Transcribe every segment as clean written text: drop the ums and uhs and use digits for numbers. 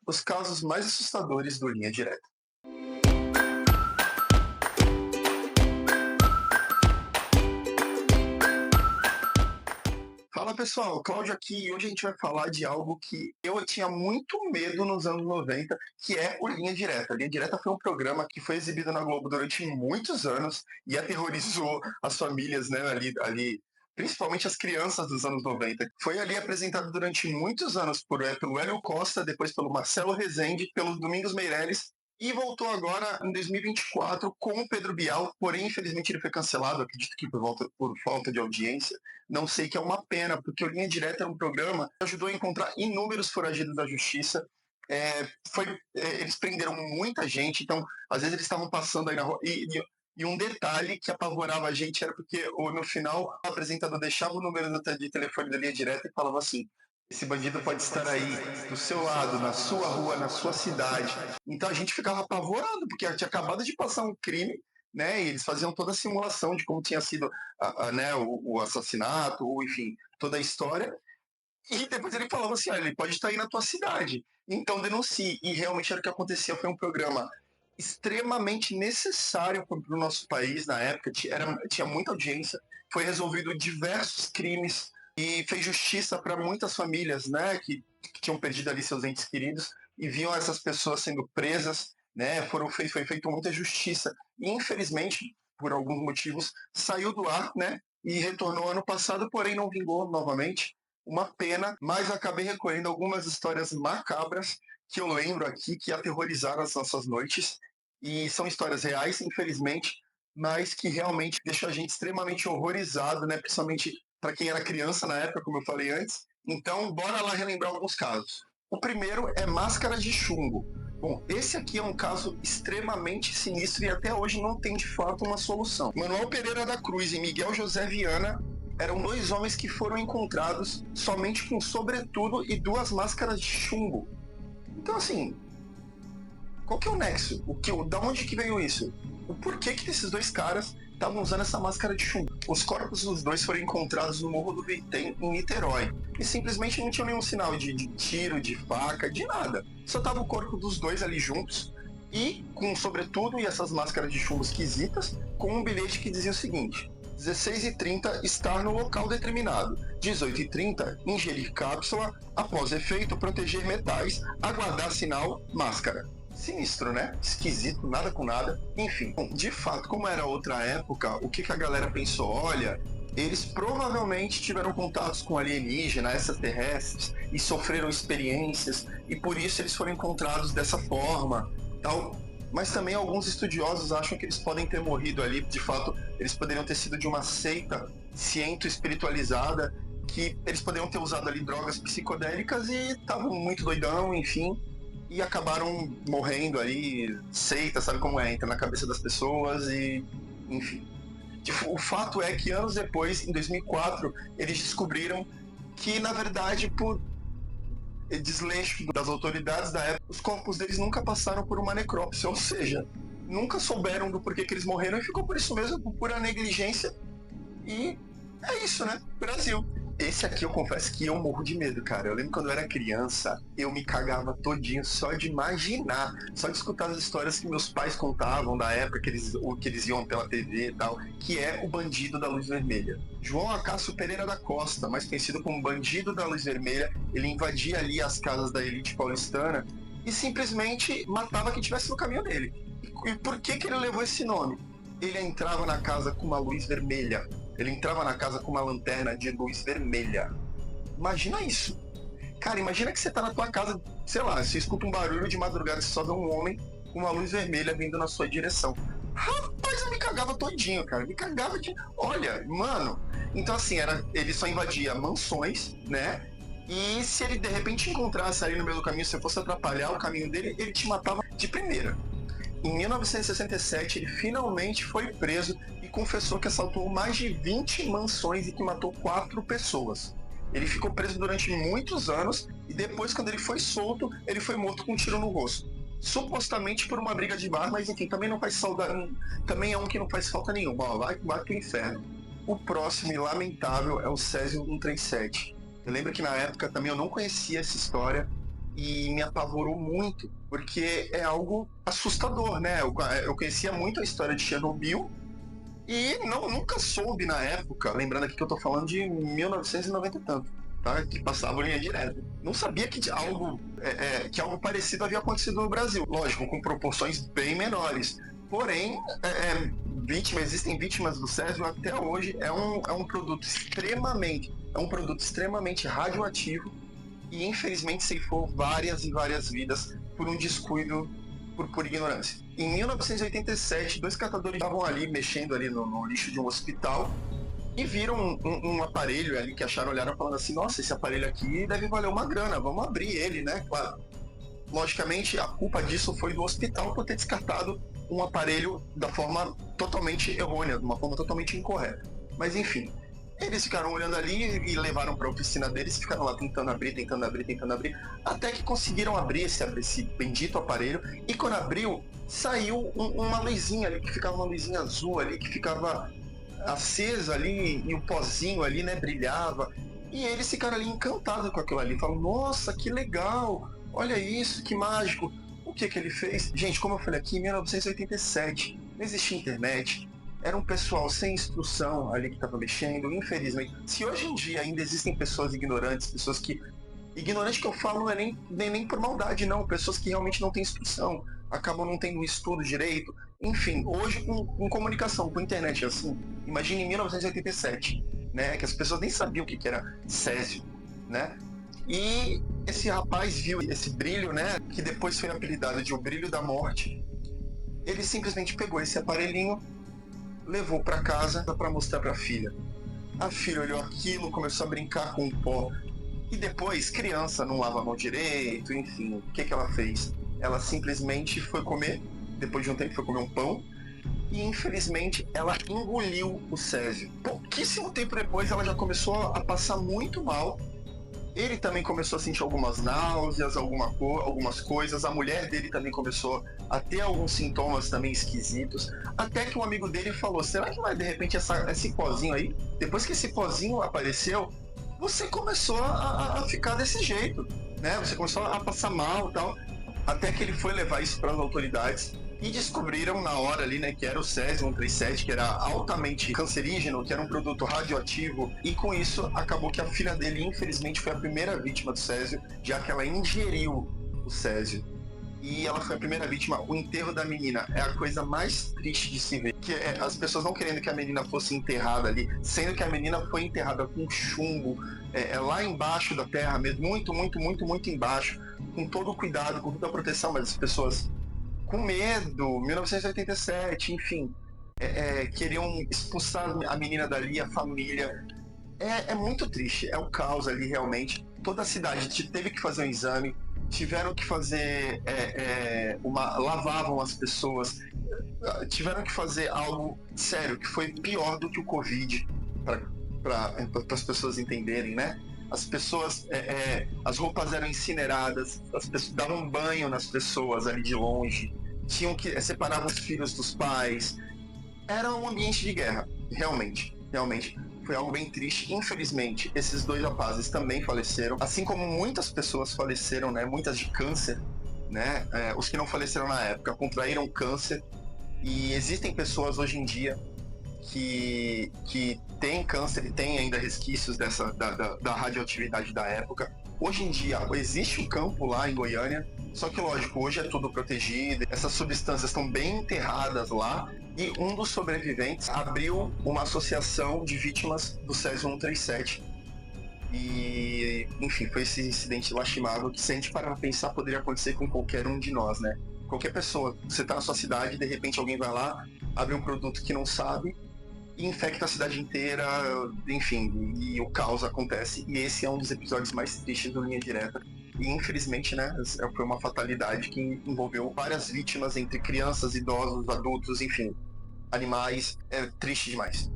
os casos mais assustadores do Linha Direta. Fala pessoal, Cláudio aqui e hoje a gente vai falar de algo que eu tinha muito medo nos anos 90, que é o Linha Direta. Linha Direta foi um programa que foi exibido na Globo durante muitos anos e aterrorizou as famílias, né, principalmente as crianças dos anos 90. Foi ali apresentado durante muitos anos pelo Hélio Costa, depois pelo Marcelo Rezende, pelo Domingos Meirelles, e voltou agora em 2024 com o Pedro Bial, porém, infelizmente, ele foi cancelado, acredito que por falta de audiência. Não sei, que é uma pena, porque o Linha Direta era um programa que ajudou a encontrar inúmeros foragidos da justiça. Eles prenderam muita gente, então, às vezes eles estavam passando aí na rua. E um detalhe que apavorava a gente era porque no final o apresentador deixava o número de telefone da Linha Direta e falava assim: esse bandido pode estar aí, do seu lado, na sua rua, na sua cidade. Então a gente ficava apavorado, porque tinha acabado de passar um crime, né? E eles faziam toda a simulação de como tinha sido né, o assassinato, ou enfim, toda a história. E depois ele falava assim: ele pode estar aí na tua cidade, então denuncie. E realmente era o que acontecia. Foi um programa extremamente necessário para o nosso país na época, tinha muita audiência, foi resolvido diversos crimes e fez justiça para muitas famílias, né, que tinham perdido ali seus entes queridos e viam essas pessoas sendo presas, né, foi feita muita justiça. E infelizmente, por alguns motivos, saiu do ar, né, e retornou ano passado, porém não vingou novamente. Uma pena, mas acabei recolhendo algumas histórias macabras que eu lembro aqui, que aterrorizaram as nossas noites, e são histórias reais, infelizmente, mas que realmente deixam a gente extremamente horrorizado, né? Principalmente para quem era criança na época, como eu falei antes. Então, bora lá relembrar alguns casos. O primeiro é Máscaras de Chumbo. Bom, esse aqui é um caso extremamente sinistro e até hoje não tem de fato uma solução. Manuel Pereira da Cruz e Miguel José Viana eram dois homens que foram encontrados somente com sobretudo e duas máscaras de chumbo. Então, assim, qual que é o nexo? Da onde que veio isso? O porquê que esses dois caras estavam usando essa máscara de chumbo? Os corpos dos dois foram encontrados no Morro do Vitem, em Niterói. E simplesmente não tinha nenhum sinal de tiro, de faca, de nada. Só tava o corpo dos dois ali juntos e com sobretudo e essas máscaras de chumbo esquisitas, com um bilhete que dizia o seguinte: 16h30, estar no local determinado. 18h30, ingerir cápsula. Após efeito, proteger metais. Aguardar sinal, máscara. Sinistro, né? Esquisito, nada com nada. Enfim, de fato, como era outra época, o que a galera pensou? Olha, eles provavelmente tiveram contatos com alienígenas, extraterrestres, e sofreram experiências, e por isso eles foram encontrados dessa forma, tal. Mas também alguns estudiosos acham que eles podem ter morrido ali, de fato, eles poderiam ter sido de uma seita ciento-espiritualizada, que eles poderiam ter usado ali drogas psicodélicas e estavam muito doidão, enfim, e acabaram morrendo ali, seita, sabe como é, entra na cabeça das pessoas e, enfim. O fato é que anos depois, em 2004, eles descobriram que, na verdade, por desleixo das autoridades da época, os corpos deles nunca passaram por uma necrópsia, ou seja, nunca souberam do porquê que eles morreram e ficou por isso mesmo, por pura negligência. E é isso, né? Brasil. Esse aqui eu confesso que eu morro de medo, cara. Eu lembro quando eu era criança, eu me cagava todinho só de imaginar, só de escutar as histórias que meus pais contavam da época que eles iam pela TV e tal, que é o Bandido da Luz Vermelha. João Acácio Pereira da Costa, mais conhecido como Bandido da Luz Vermelha, ele invadia ali as casas da elite paulistana e simplesmente matava quem estivesse no caminho dele. E por que ele levou esse nome? Ele entrava na casa com uma luz vermelha. Ele entrava na casa com uma lanterna de luz vermelha. Imagina isso. Cara, imagina que você tá na tua casa, sei lá, você escuta um barulho de madrugada e você só vê um homem com uma luz vermelha vindo na sua direção. Rapaz, eu me cagava todinho, cara. Me cagava de... Olha, mano. Então, assim, ele só invadia mansões, né? E se ele, de repente, encontrasse ali no meio do caminho, se fosse atrapalhar o caminho dele, ele te matava de primeira. Em 1967, ele finalmente foi preso e confessou que assaltou mais de 20 mansões e que matou 4 pessoas. Ele ficou preso durante muitos anos e depois, quando ele foi solto, ele foi morto com um tiro no rosto. Supostamente por uma briga de bar, mas enfim, também não faz saudade, também é um que não faz falta nenhuma. Ó, vai pro inferno. O próximo e lamentável é o Césio 137. Eu lembro que na época também eu não conhecia essa história, e me apavorou muito, porque é algo assustador, né? Eu conhecia muito a história de Chernobyl e nunca soube na época, lembrando aqui que eu tô falando de 1990 e noventa e tanto, tá? Que passava linha direta. Não sabia que algo parecido havia acontecido no Brasil. Lógico, com proporções bem menores. Porém, existem vítimas do Césio até hoje. É um produto extremamente radioativo e infelizmente ceifou várias e várias vidas por um descuido, por ignorância. Em 1987, dois catadores estavam ali mexendo ali no lixo de um hospital e viram um aparelho ali que olharam falando assim: nossa, esse aparelho aqui deve valer uma grana, vamos abrir ele, né? Claro. Logicamente, a culpa disso foi do hospital por ter descartado um aparelho da forma totalmente errônea, de uma forma totalmente incorreta. Mas enfim, eles ficaram olhando ali e levaram para a oficina deles, ficaram lá tentando abrir, até que conseguiram abrir esse bendito aparelho. E quando abriu, saiu uma luzinha ali, que ficava uma luzinha azul ali, que ficava acesa ali, e o pozinho ali, né, brilhava. E eles ficaram ali encantados com aquilo ali. Falaram: nossa, que legal! Olha isso, que mágico! O que ele fez? Gente, como eu falei aqui, em 1987, não existia internet. Era um pessoal sem instrução ali que estava mexendo, infelizmente. Se hoje em dia ainda existem pessoas ignorantes, pessoas que... Ignorante que eu falo não é nem por maldade, não. Pessoas que realmente não têm instrução, acabam não tendo um estudo direito. Enfim, hoje com comunicação, com internet, assim, imagine em 1987, né? Que as pessoas nem sabiam o que era Césio, né? E esse rapaz viu esse brilho, né? Que depois foi apelidado de o brilho da morte. Ele simplesmente pegou esse aparelhinho, levou para casa para mostrar para a filha. A filha olhou aquilo, começou a brincar com o pó. E depois, criança não lava a mão direito, enfim, o que ela fez? Ela simplesmente foi comer, depois de um tempo foi comer um pão, e infelizmente ela engoliu o Césio. Pouquíssimo tempo depois ela já começou a passar muito mal. Ele também começou a sentir algumas náuseas, algumas coisas. A mulher dele também começou a ter alguns sintomas também esquisitos. Até que um amigo dele falou: será que vai de repente esse pozinho aí, depois que esse pozinho apareceu, você começou a ficar desse jeito, né? Você começou a passar mal e tal. Até que ele foi levar isso para as autoridades e descobriram na hora ali, né, que era o Césio-137, que era altamente cancerígeno, que era um produto radioativo, e com isso acabou que a filha dele, infelizmente, foi a primeira vítima do Césio, já que ela ingeriu o Césio. E ela foi a primeira vítima. O enterro da menina é a coisa mais triste de se ver, que é as pessoas não querendo que a menina fosse enterrada ali, sendo que a menina foi enterrada com chumbo, lá embaixo da terra mesmo, muito, muito, muito, muito embaixo, com todo o cuidado, com toda a proteção, mas as pessoas com medo, 1987, enfim, queriam expulsar a menina dali, a família. É muito triste, é o caos ali realmente. Toda a cidade teve que fazer um exame, tiveram que fazer lavavam as pessoas, tiveram que fazer algo sério, que foi pior do que o Covid, para as pessoas entenderem, né? As pessoas, as roupas eram incineradas, as pessoas davam banho nas pessoas ali de longe, tinham que separar os filhos dos pais. Era um ambiente de guerra, realmente, realmente. Foi algo bem triste. Infelizmente, esses dois rapazes também faleceram, assim como muitas pessoas faleceram, né? Muitas de câncer, né? Os que não faleceram na época contraíram câncer, e existem pessoas hoje em dia que têm câncer e têm ainda resquícios da radioatividade da época. Hoje em dia existe um campo lá em Goiânia, só que lógico, hoje é tudo protegido, essas substâncias estão bem enterradas lá, e um dos sobreviventes abriu uma associação de vítimas do Césio-137. E, enfim, foi esse incidente lastimável que, se a gente parar pra pensar, poderia acontecer com qualquer um de nós, né? Qualquer pessoa, você tá na sua cidade, de repente alguém vai lá, abre um produto que não sabe e infecta a cidade inteira, enfim, e o caos acontece. E esse é um dos episódios mais tristes do Linha Direta. E infelizmente, né, foi uma fatalidade que envolveu várias vítimas, entre crianças, idosos, adultos, enfim, animais. É triste demais.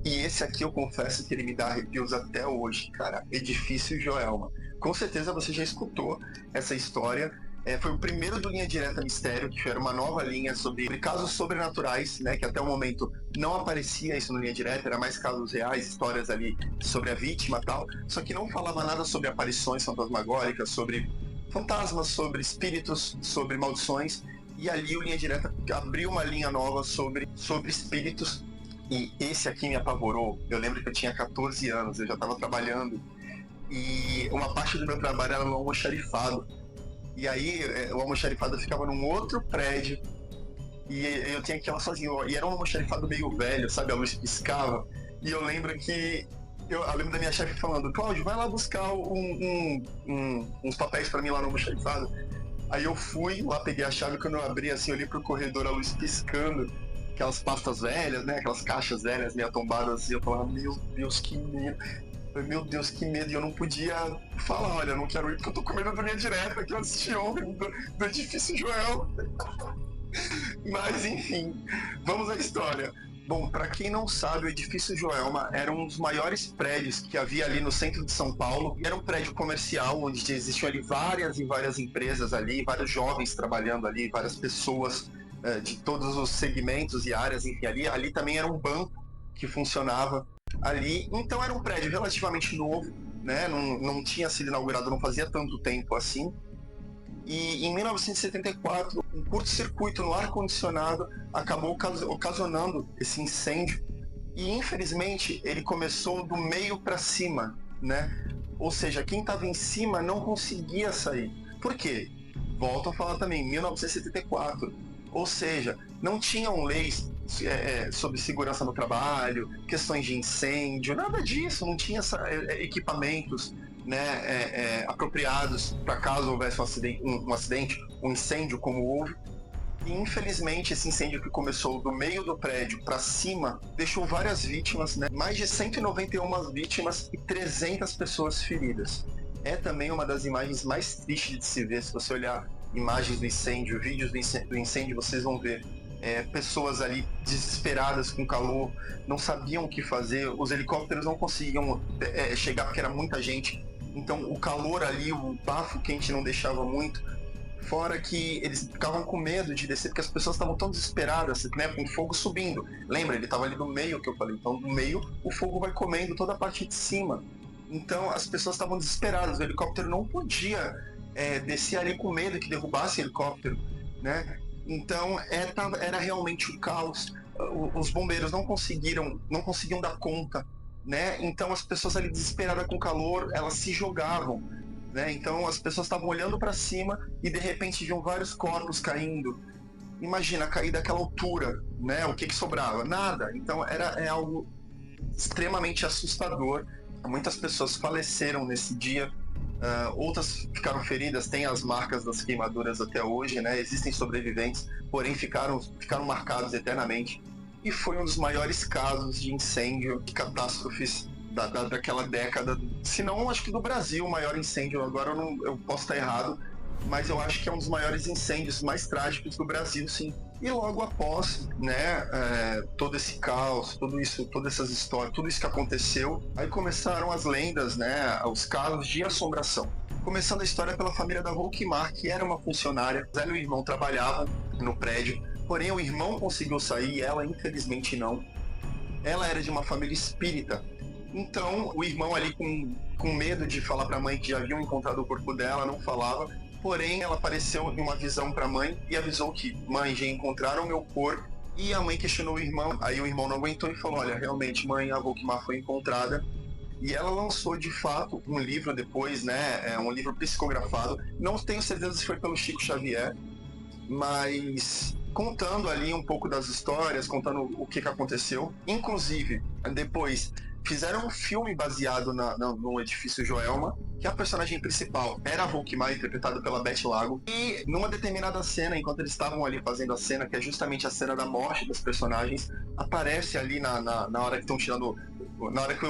E esse aqui eu confesso que ele me dá arrepios até hoje, cara. Edifício Joelma. Com certeza você já escutou essa história. Foi o primeiro do Linha Direta Mistério, que era uma nova linha sobre casos sobrenaturais, né? Que até o momento não aparecia isso no Linha Direta, era mais casos reais, histórias ali sobre a vítima e tal. Só que não falava nada sobre aparições fantasmagóricas, sobre fantasmas, sobre espíritos, sobre maldições. E ali o Linha Direta abriu uma linha nova sobre espíritos. E esse aqui me apavorou. Eu lembro que eu tinha 14 anos, eu já estava trabalhando. E uma parte do meu trabalho era no almoxarifado. E aí o almoxarifado ficava num outro prédio. E eu tinha que ir lá sozinho. E era um almoxarifado meio velho, sabe? A luz piscava. E eu lembro que eu lembro da minha chefe falando: Cláudio, vai lá buscar uns papéis pra mim lá no almoxarifado. Aí eu fui lá, peguei a chave. Quando eu abri assim, eu olhei pro corredor, a luz piscando, aquelas pastas velhas, né? Aquelas caixas velhas meio tombadas. E eu falava: meu Deus, que medo. Meu Deus, que medo. E eu não podia falar: olha, eu não quero ir porque eu tô com medo da Linha Direta, que eu assisti ontem do Edifício Joel. Mas enfim, vamos à história. Bom, para quem não sabe, o Edifício Joelma era um dos maiores prédios que havia ali no centro de São Paulo. Era um prédio comercial onde existiam ali várias e várias empresas ali, vários jovens trabalhando ali, várias pessoas de todos os segmentos e áreas, enfim, ali também era um banco que funcionava ali. Então era um prédio relativamente novo, né? Não tinha sido inaugurado, não fazia tanto tempo assim. E em 1974, um curto-circuito no ar-condicionado acabou ocasionando esse incêndio. E infelizmente ele começou do meio para cima, né? Ou seja, quem estava em cima não conseguia sair. Por quê? Volto a falar também, 1974. Ou seja, não tinham leis sobre segurança no trabalho, questões de incêndio, nada disso, não tinha equipamentos, né, apropriados para caso houvesse um acidente, um incêndio como houve. E infelizmente esse incêndio que começou do meio do prédio para cima deixou várias vítimas, né? Mais de 191 vítimas e 300 pessoas feridas. É também uma das imagens mais tristes de se ver. Se você olhar imagens do incêndio, vídeos do incêndio, vocês vão ver pessoas ali desesperadas com calor, não sabiam o que fazer, os helicópteros não conseguiam chegar porque era muita gente. Então o calor ali, o bafo quente não deixava muito. Fora que eles ficavam com medo de descer, porque as pessoas estavam tão desesperadas, né, com o fogo subindo. Lembra, ele estava ali no meio que eu falei. Então, no meio, o fogo vai comendo toda a parte de cima. Então, as pessoas estavam desesperadas. O helicóptero não podia descer ali com medo que derrubasse o helicóptero, né? Então, era realmente o caos. Os bombeiros não conseguiam dar conta, né? Então, as pessoas ali desesperadas com calor, elas se jogavam. Né? Então as pessoas estavam olhando para cima e de repente viam vários corpos caindo. Imagina, cair daquela altura, né? O que sobrava? Nada. Então é algo extremamente assustador. Muitas pessoas faleceram nesse dia, outras ficaram feridas, tem as marcas das queimaduras até hoje, né? Existem sobreviventes, porém ficaram marcados eternamente. E foi um dos maiores casos de incêndio, de catástrofes daquela década, se não, acho que do Brasil, o maior incêndio. Agora eu posso estar errado, mas eu acho que é um dos maiores incêndios mais trágicos do Brasil, sim. E logo após, né, todo esse caos, todas essas histórias, tudo isso que aconteceu, aí começaram as lendas, né, os casos de assombração. Começando a história pela família da Volkmar, que era uma funcionária. Ela e o irmão trabalhavam no prédio, porém o irmão conseguiu sair e ela, infelizmente, não. Ela era de uma família espírita. Então, o irmão ali com medo de falar para a mãe que já haviam encontrado o corpo dela, não falava. Porém, ela apareceu em uma visão para a mãe e avisou que: mãe, já encontraram o meu corpo. E a mãe questionou o irmão. Aí o irmão não aguentou e falou: olha, realmente, mãe, a Volkmar foi encontrada. E ela lançou, de fato, um livro depois, né? Um livro psicografado. Não tenho certeza se foi pelo Chico Xavier, mas contando ali um pouco das histórias, contando o que aconteceu. Inclusive, depois fizeram um filme baseado no Edifício Joelma, que a personagem principal era a Volkmar, interpretada pela Beth Lago. E numa determinada cena, enquanto eles estavam ali fazendo a cena, que é justamente a cena da morte das personagens, aparece ali na hora que estão tirando, na hora que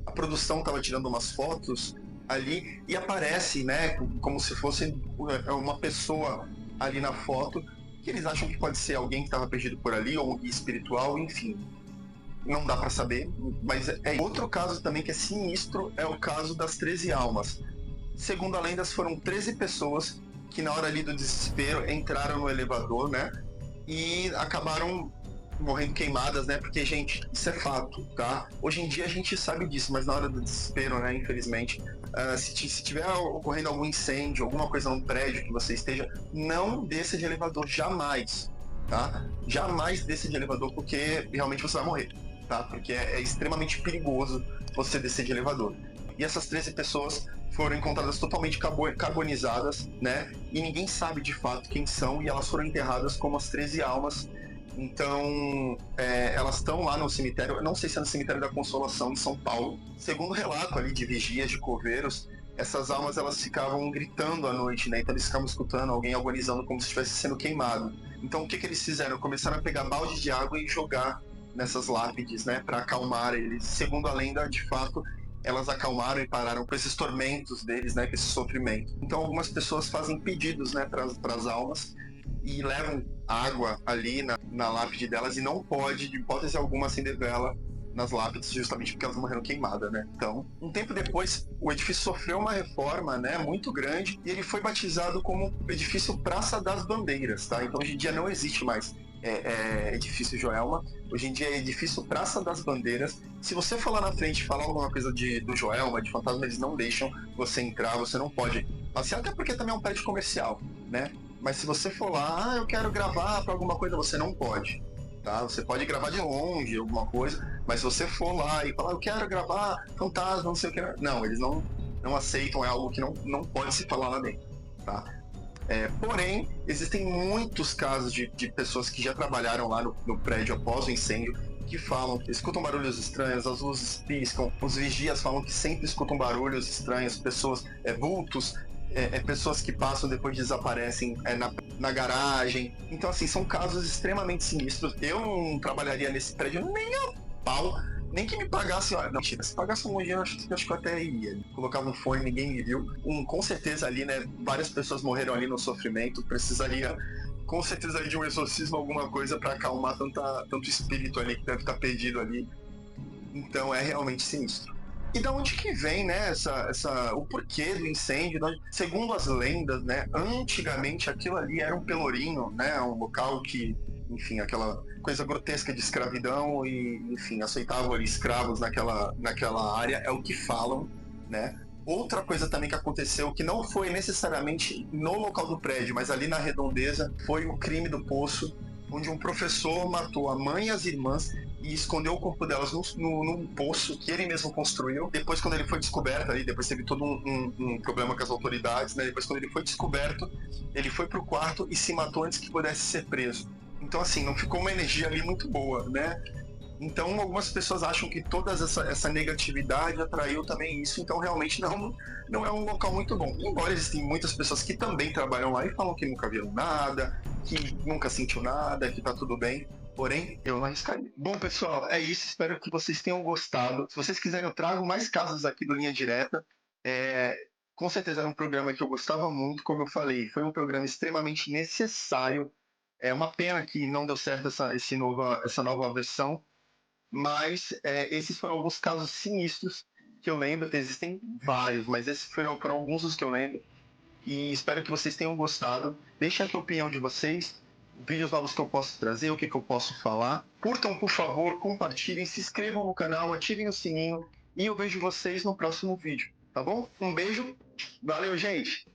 a produção estava tirando umas fotos ali, e aparece, né, como se fosse uma pessoa ali na foto, que eles acham que pode ser alguém que estava perdido por ali, ou um guia espiritual, enfim. Não dá para saber, mas outro caso também que é sinistro, é o caso das 13 almas. Segundo a lenda, foram 13 pessoas que na hora ali do desespero entraram no elevador, né, e acabaram morrendo queimadas, né? Porque, gente, isso é fato, tá? Hoje em dia a gente sabe disso, mas na hora do desespero, né? Infelizmente, se tiver ocorrendo algum incêndio, alguma coisa no prédio que você esteja, não desça de elevador, jamais, tá? Jamais desça de elevador, porque realmente você vai morrer, tá? Porque é extremamente perigoso você descer de elevador. E essas 13 pessoas foram encontradas totalmente carbonizadas, né? E ninguém sabe de fato quem são, e elas foram enterradas como as 13 almas. Então, elas estão lá no cemitério, eu não sei se é no cemitério da Consolação, em São Paulo. Segundo relato ali de vigias, de coveiros, essas almas elas ficavam gritando à noite, né? Então eles ficavam escutando alguém agonizando como se estivesse sendo queimado. Então o que eles fizeram? Começaram a pegar balde de água e jogar nessas lápides, né? Para acalmar eles. Segundo a lenda, de fato, elas acalmaram e pararam com esses tormentos deles, né? Com esse sofrimento. Então algumas pessoas fazem pedidos, né? Para as almas e levam água ali na lápide delas e não pode, de hipótese alguma, acender vela nas lápides, justamente porque elas morreram queimadas, né? Então, um tempo depois, o edifício sofreu uma reforma, né, muito grande, e ele foi batizado como Edifício Praça das Bandeiras, tá? Então, hoje em dia não existe mais Edifício Joelma, hoje em dia é Edifício Praça das Bandeiras. Se você for lá na frente e falar alguma coisa do Joelma, de fantasma, eles não deixam você entrar, você não pode passear, até porque também é um prédio comercial, né? Mas se você for lá, eu quero gravar para alguma coisa, você não pode. Tá? Você pode gravar de longe, alguma coisa, mas se você for lá e falar, eu quero gravar fantasma, não sei o que. Não, eles não aceitam, é algo que não pode se falar lá dentro. Tá? Porém, existem muitos casos de pessoas que já trabalharam lá no prédio após o incêndio que falam que escutam barulhos estranhos, as luzes piscam, os vigias falam que sempre escutam barulhos estranhos, pessoas, vultos, pessoas que passam depois desaparecem na garagem. Então, assim, são casos extremamente sinistros. Eu não trabalharia nesse prédio nem a pau, nem que me pagasse, olha, não, se pagasse um dinheiro, acho que eu até iria. Colocava um fone, ninguém me viu. Com certeza ali, né, várias pessoas morreram ali no sofrimento, precisaria com certeza de um exorcismo, alguma coisa para acalmar tanto espírito ali que deve estar perdido ali. Então é realmente sinistro. E da onde que vem, né, o porquê do incêndio? Segundo as lendas, né, antigamente aquilo ali era um pelourinho, né, um local que, enfim, aquela coisa grotesca de escravidão e, enfim, aceitavam ali escravos naquela área, é o que falam, né. Outra coisa também que aconteceu, que não foi necessariamente no local do prédio, mas ali na redondeza, foi o crime do poço, onde um professor matou a mãe e as irmãs e escondeu o corpo delas num poço que ele mesmo construiu. Depois, quando ele foi descoberto, aí, depois teve todo um problema com as autoridades, né? Depois, quando ele foi descoberto, ele foi pro quarto e se matou antes que pudesse ser preso. Então, assim, não ficou uma energia ali muito boa, né? Então, algumas pessoas acham que toda essa negatividade atraiu também isso, então realmente não é um local muito bom. Embora existem muitas pessoas que também trabalham lá e falam que nunca viram nada, que nunca sentiu nada, que tá tudo bem. Porém, eu não arriscaria. Bom, pessoal, é isso. Espero que vocês tenham gostado. Se vocês quiserem, eu trago mais casos aqui do Linha Direta. É, com certeza era um programa que eu gostava muito, como eu falei. Foi um programa extremamente necessário. É uma pena que não deu certo essa nova versão, mas esses foram alguns casos sinistros que eu lembro. Existem vários, mas esses foram alguns dos que eu lembro. E espero que vocês tenham gostado. Deixem aqui a opinião de vocês, vídeos novos que eu posso trazer, o que eu posso falar. Curtam, por favor, compartilhem, se inscrevam no canal, ativem o sininho e eu vejo vocês no próximo vídeo, tá bom? Um beijo, valeu, gente!